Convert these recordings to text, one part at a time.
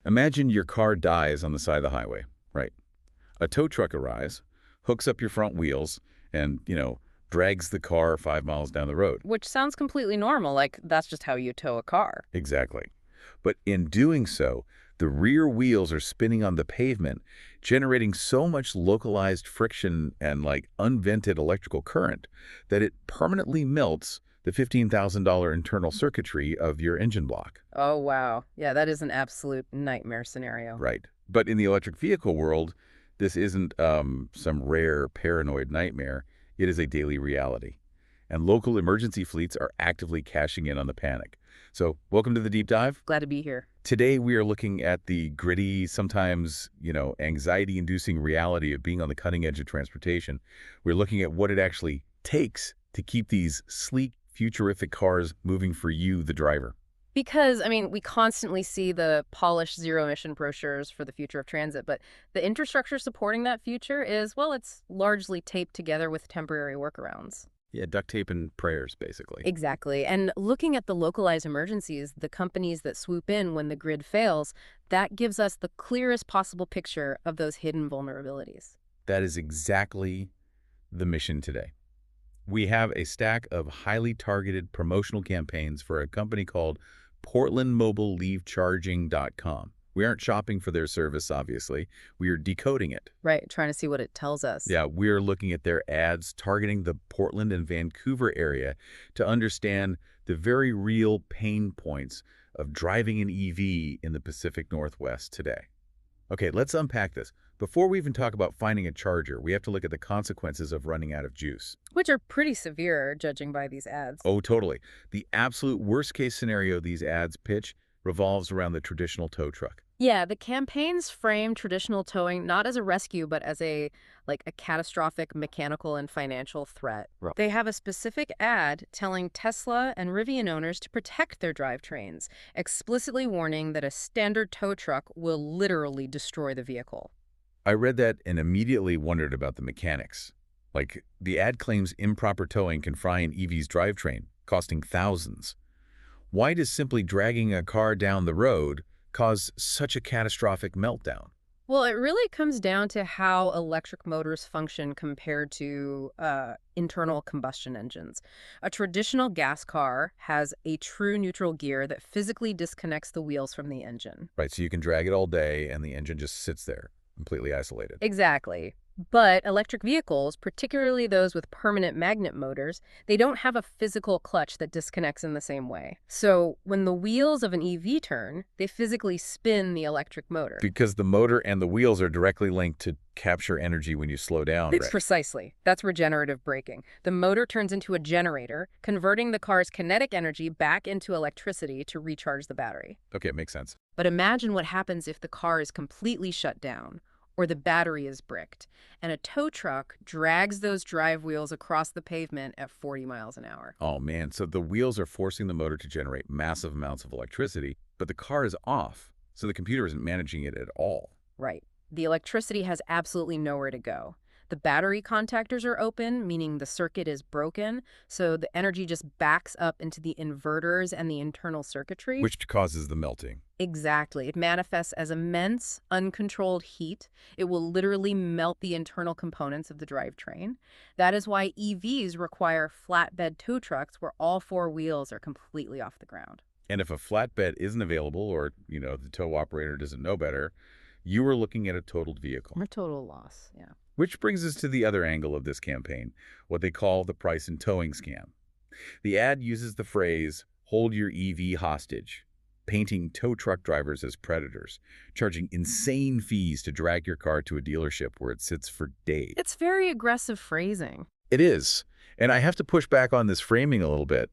Imagine your car dies on the side of the highway, right? A tow truck arrives, hooks up your front wheels, and, drags the car 5 miles down the road. Which sounds completely normal, like that's just how you tow a car. Exactly. But in doing so, the rear wheels are spinning on the pavement, generating so much localized friction and unvented electrical current that it permanently melts the $15,000 internal circuitry of your engine block. Oh, wow. Yeah, that is an absolute nightmare scenario. Right. But in the electric vehicle world, this isn't some rare paranoid nightmare. It is a daily reality. And local emergency fleets are actively cashing in on the panic. So welcome to the deep dive. Glad to be here. Today, we are looking at the gritty, sometimes, anxiety-inducing reality of being on the cutting edge of transportation. We're looking at what it actually takes to keep these sleek, futurific cars moving for you, the driver. Because, we constantly see the polished zero-emission brochures for the future of transit, but the infrastructure supporting that future is, well, it's largely taped together with temporary workarounds. Yeah, duct tape and prayers, basically. Exactly. And looking at the localized emergencies, the companies that swoop in when the grid fails, that gives us the clearest possible picture of those hidden vulnerabilities. That is exactly the mission today. We have a stack of highly targeted promotional campaigns for a company called Portland Mobile EV Charging.com. We aren't shopping for their service, obviously. We are decoding it. Right, trying to see what it tells us. Yeah, we're looking at their ads targeting the Portland and Vancouver area to understand the very real pain points of driving an EV in the Pacific Northwest today. Okay, let's unpack this. Before we even talk about finding a charger, we have to look at the consequences of running out of juice. Which are pretty severe, judging by these ads. Oh, totally. The absolute worst-case scenario these ads pitch revolves around the traditional tow truck. Yeah, the campaigns frame traditional towing not as a rescue, but as a catastrophic mechanical and financial threat. Right. They have a specific ad telling Tesla and Rivian owners to protect their drivetrains, explicitly warning that a standard tow truck will literally destroy the vehicle. I read that and immediately wondered about the mechanics. The ad claims improper towing can fry an EV's drivetrain, costing thousands. Why does simply dragging a car down the road cause such a catastrophic meltdown? Well, it really comes down to how electric motors function compared to internal combustion engines. A traditional gas car has a true neutral gear that physically disconnects the wheels from the engine. Right, so you can drag it all day and the engine just sits there, completely isolated. Exactly. But electric vehicles, particularly those with permanent magnet motors, they don't have a physical clutch that disconnects in the same way. So when the wheels of an EV turn, they physically spin the electric motor. Because the motor and the wheels are directly linked to capture energy when you slow down, right? Precisely. That's regenerative braking. The motor turns into a generator, converting the car's kinetic energy back into electricity to recharge the battery. Okay, it makes sense. But imagine what happens if the car is completely shut down, or the battery is bricked, and a tow truck drags those drive wheels across the pavement at 40 miles an hour. Oh man, so the wheels are forcing the motor to generate massive amounts of electricity, but the car is off, so the computer isn't managing it at all. Right. The electricity has absolutely nowhere to go. The battery contactors are open, meaning the circuit is broken, so the energy just backs up into the inverters and the internal circuitry. Which causes the melting. Exactly. It manifests as immense, uncontrolled heat. It will literally melt the internal components of the drivetrain. That is why EVs require flatbed tow trucks where all four wheels are completely off the ground. And if a flatbed isn't available or, the tow operator doesn't know better, you are looking at a totaled vehicle. A total loss, yeah. Which brings us to the other angle of this campaign, what they call the price and towing scam. The ad uses the phrase, "hold your EV hostage," painting tow truck drivers as predators, charging insane fees to drag your car to a dealership where it sits for days. It's very aggressive phrasing. It is. And I have to push back on this framing a little bit.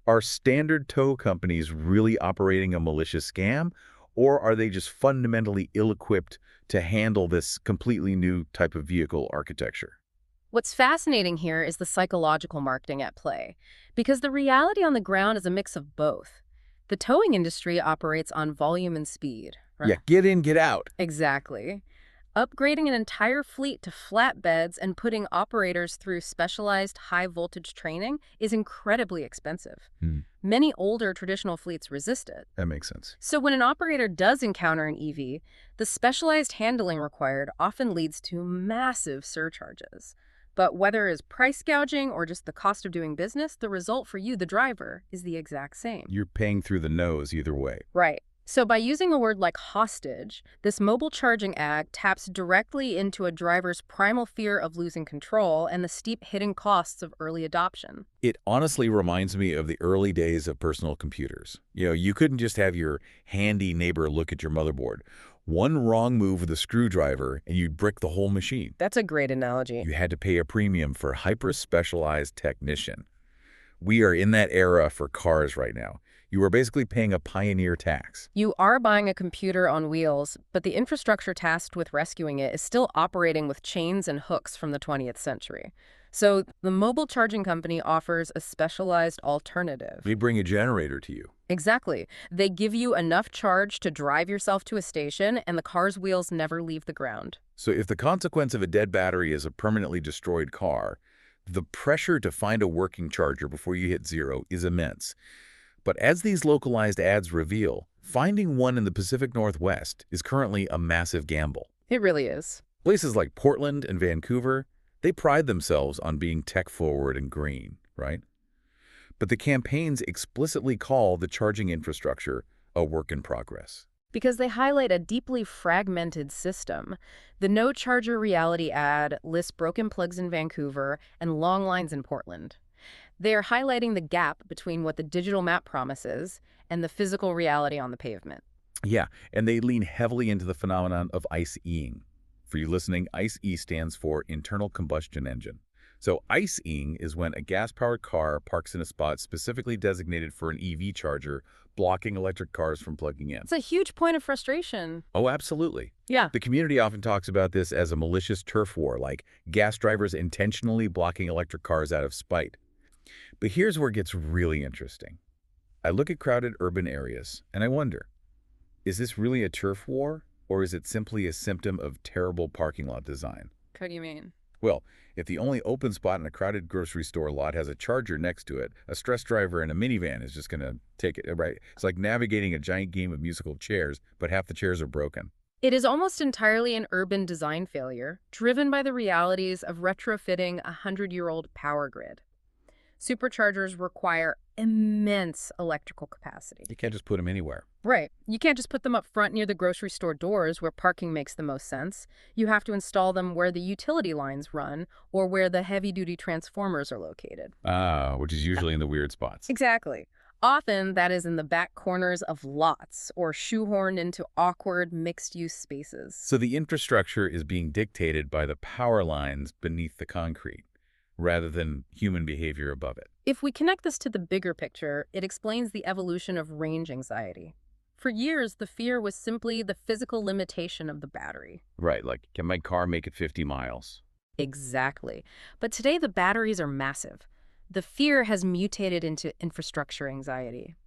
Are standard tow companies really operating a malicious scam? Or are they just fundamentally ill-equipped to handle this completely new type of vehicle architecture? What's fascinating here is the psychological marketing at play, because the reality on the ground is a mix of both. The towing industry operates on volume and speed. Yeah, get in, get out. Exactly. Upgrading an entire fleet to flatbeds and putting operators through specialized high-voltage training is incredibly expensive. Many older traditional fleets resist it. That makes sense. So when an operator does encounter an EV, the specialized handling required often leads to massive surcharges. But whether it's price gouging or just the cost of doing business, the result for you, the driver, is the exact same. You're paying through the nose either way. Right. So by using a word like hostage, this mobile charging ad taps directly into a driver's primal fear of losing control and the steep hidden costs of early adoption. It honestly reminds me of the early days of personal computers. You couldn't just have your handy neighbor look at your motherboard. One wrong move with a screwdriver and you'd brick the whole machine. That's a great analogy. You had to pay a premium for hyper-specialized technician. We are in that era for cars right now. You are basically paying a pioneer tax. You are buying a computer on wheels, but the infrastructure tasked with rescuing it is still operating with chains and hooks from the 20th century. So the mobile charging company offers a specialized alternative. They bring a generator to you. Exactly. They give you enough charge to drive yourself to a station, and the car's wheels never leave the ground. So if the consequence of a dead battery is a permanently destroyed car, the pressure to find a working charger before you hit zero is immense. But as these localized ads reveal, finding one in the Pacific Northwest is currently a massive gamble. It really is. Places like Portland and Vancouver, they pride themselves on being tech-forward and green, right? But the campaigns explicitly call the charging infrastructure a work in progress. Because they highlight a deeply fragmented system. The No Charger reality ad lists broken plugs in Vancouver and long lines in Portland. They are highlighting the gap between what the digital map promises and the physical reality on the pavement. Yeah, and they lean heavily into the phenomenon of ICEing. For you listening, ICE stands for internal combustion engine. So ICEing is when a gas-powered car parks in a spot specifically designated for an EV charger, blocking electric cars from plugging in. It's a huge point of frustration. Oh, absolutely. Yeah. The community often talks about this as a malicious turf war, like gas drivers intentionally blocking electric cars out of spite. But here's where it gets really interesting. I look at crowded urban areas, and I wonder, is this really a turf war, or is it simply a symptom of terrible parking lot design? What do you mean? Well, if the only open spot in a crowded grocery store lot has a charger next to it, a stressed driver in a minivan is just going to take it, right? It's like navigating a giant game of musical chairs, but half the chairs are broken. It is almost entirely an urban design failure, driven by the realities of retrofitting a 100-year-old power grid. Superchargers require immense electrical capacity. You can't just put them anywhere. Right. You can't just put them up front near the grocery store doors where parking makes the most sense. You have to install them where the utility lines run or where the heavy-duty transformers are located. Which is usually in the weird spots. Exactly. Often, that is in the back corners of lots or shoehorned into awkward mixed-use spaces. So the infrastructure is being dictated by the power lines beneath the concrete, rather than human behavior above it. If we connect this to the bigger picture, it explains the evolution of range anxiety. For years, the fear was simply the physical limitation of the battery. Right, like, can my car make it 50 miles? Exactly. But today, the batteries are massive. The fear has mutated into infrastructure anxiety.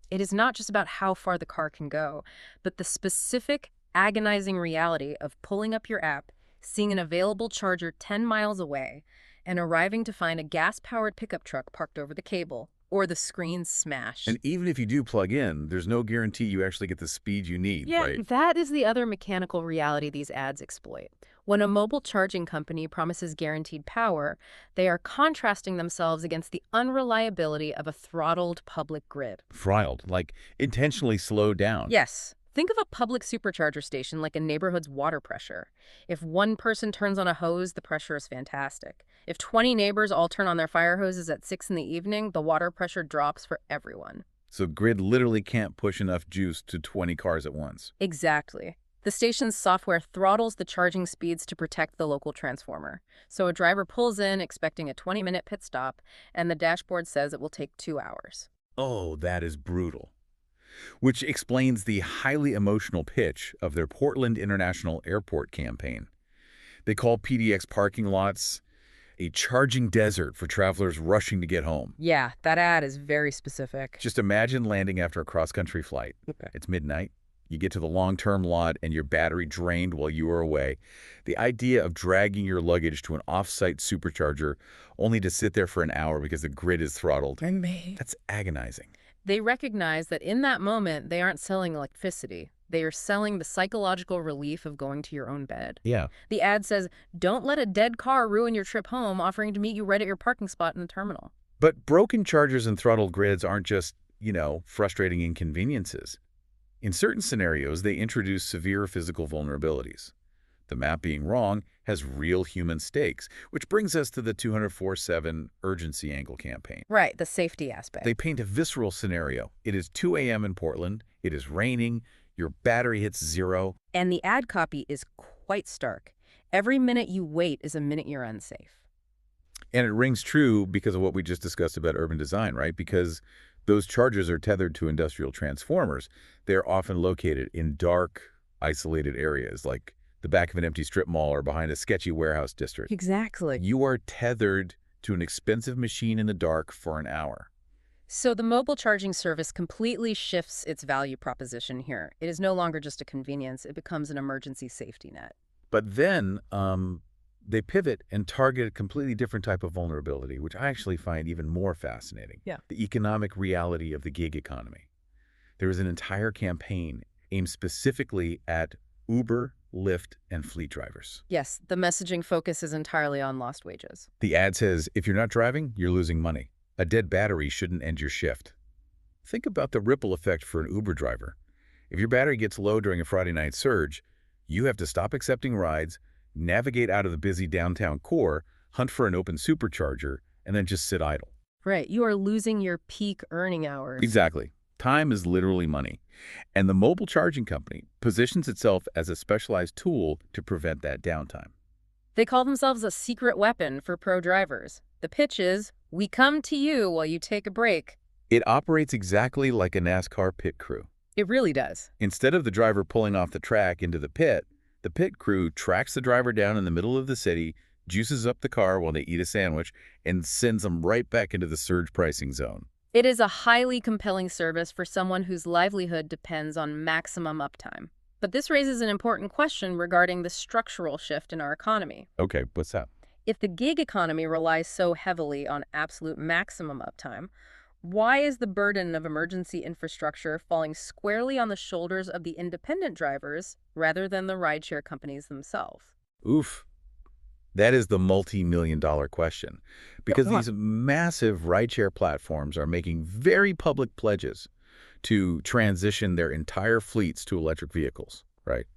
It is not just about how far the car can go, but the specific, agonizing reality of pulling up your app, seeing an available charger 10 miles away, and arriving to find a gas-powered pickup truck parked over the cable, or the screen smashed. And even if you do plug in, there's no guarantee you actually get the speed you need, right? That is the other mechanical reality these ads exploit. When a mobile charging company promises guaranteed power, they are contrasting themselves against the unreliability of a throttled public grid. Throttled, like intentionally slowed down. Yes. Think of a public supercharger station like a neighborhood's water pressure. If one person turns on a hose, the pressure is fantastic. If 20 neighbors all turn on their fire hoses at 6 in the evening, the water pressure drops for everyone. So grid literally can't push enough juice to 20 cars at once. Exactly. The station's software throttles the charging speeds to protect the local transformer. So a driver pulls in expecting a 20-minute pit stop, and the dashboard says it will take 2 hours. Oh, that is brutal. Which explains the highly emotional pitch of their Portland International Airport campaign. They call PDX parking lots a charging desert for travelers rushing to get home. Yeah, that ad is very specific. Just imagine landing after a cross-country flight. Okay. It's midnight. You get to the long-term lot and your battery drained while you are away. The idea of dragging your luggage to an off-site supercharger only to sit there for an hour because the grid is throttled, that's agonizing. They recognize that in that moment, they aren't selling electricity. They are selling the psychological relief of going to your own bed. Yeah. The ad says, "Don't let a dead car ruin your trip home," offering to meet you right at your parking spot in the terminal. But broken chargers and throttled grids aren't just, frustrating inconveniences. In certain scenarios, they introduce severe physical vulnerabilities. The map being wrong has real human stakes, which brings us to the 204/7 urgency angle campaign. Right, the safety aspect. They paint a visceral scenario. It is 2 a.m. in Portland. It is raining. Your battery hits zero. And the ad copy is quite stark. Every minute you wait is a minute you're unsafe. And it rings true because of what we just discussed about urban design, right? Because those chargers are tethered to industrial transformers. They're often located in dark, isolated areas like the back of an empty strip mall or behind a sketchy warehouse district. Exactly. You are tethered to an expensive machine in the dark for an hour. So the mobile charging service completely shifts its value proposition here. It is no longer just a convenience. It becomes an emergency safety net. But then they pivot and target a completely different type of vulnerability, which I actually find even more fascinating. Yeah. The economic reality of the gig economy. There is an entire campaign aimed specifically at Uber, Lyft, and fleet drivers. Yes, the messaging focuses entirely on lost wages. The ad says, if you're not driving, you're losing money. A dead battery shouldn't end your shift. Think about the ripple effect for an Uber driver. If your battery gets low during a Friday night surge, you have to stop accepting rides, navigate out of the busy downtown core, hunt for an open supercharger, and then just sit idle. Right, you are losing your peak earning hours. Exactly. Time is literally money. And the mobile charging company positions itself as a specialized tool to prevent that downtime. They call themselves a secret weapon for pro drivers. The pitch is, we come to you while you take a break. It operates exactly like a NASCAR pit crew. It really does. Instead of the driver pulling off the track into the pit crew tracks the driver down in the middle of the city, juices up the car while they eat a sandwich, and sends them right back into the surge pricing zone. It is a highly compelling service for someone whose livelihood depends on maximum uptime. But this raises an important question regarding the structural shift in our economy. Okay, what's that? If the gig economy relies so heavily on absolute maximum uptime, why is the burden of emergency infrastructure falling squarely on the shoulders of the independent drivers rather than the rideshare companies themselves? Oof. That is the multi-million-dollar question. Because these massive rideshare platforms are making very public pledges to transition their entire fleets to electric vehicles, right?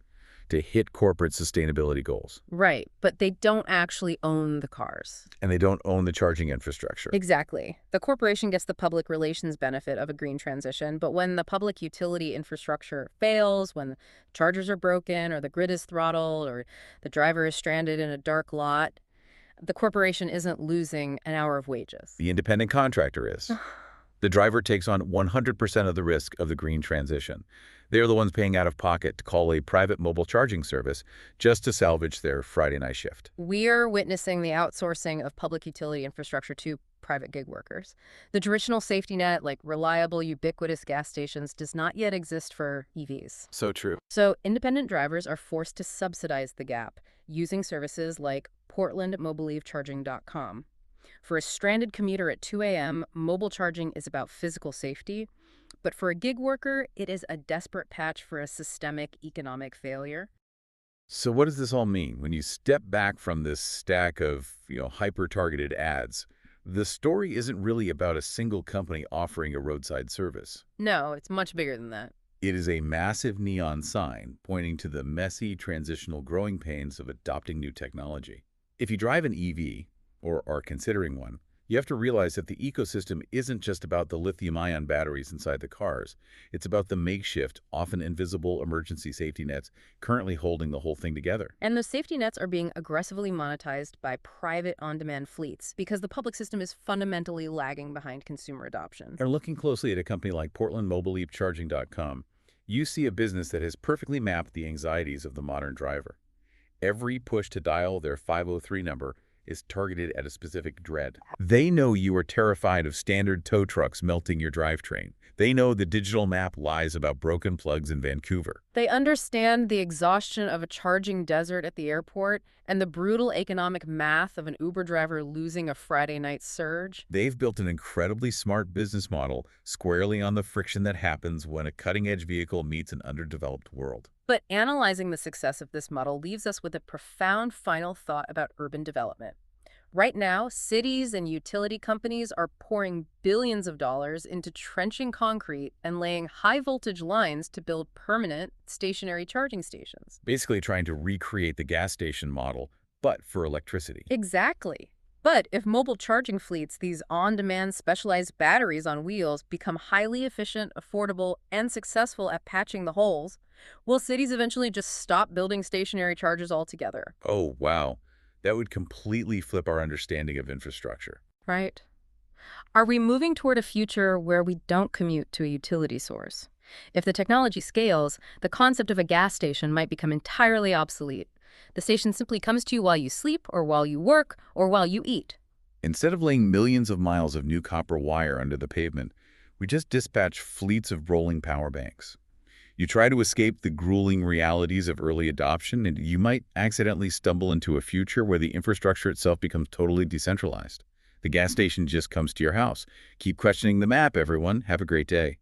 To hit corporate sustainability goals. Right, but they don't actually own the cars. And they don't own the charging infrastructure. Exactly. The corporation gets the public relations benefit of a green transition, but when the public utility infrastructure fails, when chargers are broken or the grid is throttled or the driver is stranded in a dark lot, the corporation isn't losing an hour of wages. The independent contractor is. The driver takes on 100% of the risk of the green transition. They're the ones paying out of pocket to call a private mobile charging service just to salvage their Friday night shift. We're witnessing the outsourcing of public utility infrastructure to private gig workers. The traditional safety net, like reliable, ubiquitous gas stations, does not yet exist for EVs. So true. So independent drivers are forced to subsidize the gap using services like PortlandMobileEVCharging.com. For a stranded commuter at 2 a.m., mobile charging is about physical safety. But for a gig worker, it is a desperate patch for a systemic economic failure. So what does this all mean? When you step back from this stack of, hyper-targeted ads, the story isn't really about a single company offering a roadside service. No, it's much bigger than that. It is a massive neon sign pointing to the messy, transitional growing pains of adopting new technology. If you drive an EV, or are considering one, you have to realize that the ecosystem isn't just about the lithium-ion batteries inside the cars. It's about the makeshift, often invisible emergency safety nets currently holding the whole thing together. And those safety nets are being aggressively monetized by private on-demand fleets because the public system is fundamentally lagging behind consumer adoption. And looking closely at a company like Portland Mobile EV Charging.com, you see a business that has perfectly mapped the anxieties of the modern driver. Every push to dial their 503 number is targeted at a specific dread. They know you are terrified of standard tow trucks melting your drivetrain. They know the digital map lies about broken plugs in Vancouver. They understand the exhaustion of a charging desert at the airport and the brutal economic math of an Uber driver losing a Friday night surge. They've built an incredibly smart business model squarely on the friction that happens when a cutting-edge vehicle meets an underdeveloped world. But analyzing the success of this model leaves us with a profound final thought about urban development. Right now, cities and utility companies are pouring billions of dollars into trenching concrete and laying high-voltage lines to build permanent, stationary charging stations. Basically trying to recreate the gas station model, but for electricity. Exactly. But if mobile charging fleets, these on-demand specialized batteries on wheels, become highly efficient, affordable, and successful at patching the holes, will cities eventually just stop building stationary chargers altogether? Oh, wow. That would completely flip our understanding of infrastructure. Right. Are we moving toward a future where we don't commute to a utility source? If the technology scales, the concept of a gas station might become entirely obsolete. The station simply comes to you while you sleep, or while you work, or while you eat. Instead of laying millions of miles of new copper wire under the pavement, we just dispatch fleets of rolling power banks. You try to escape the grueling realities of early adoption, and you might accidentally stumble into a future where the infrastructure itself becomes totally decentralized. The gas station just comes to your house. Keep questioning the map, everyone. Have a great day.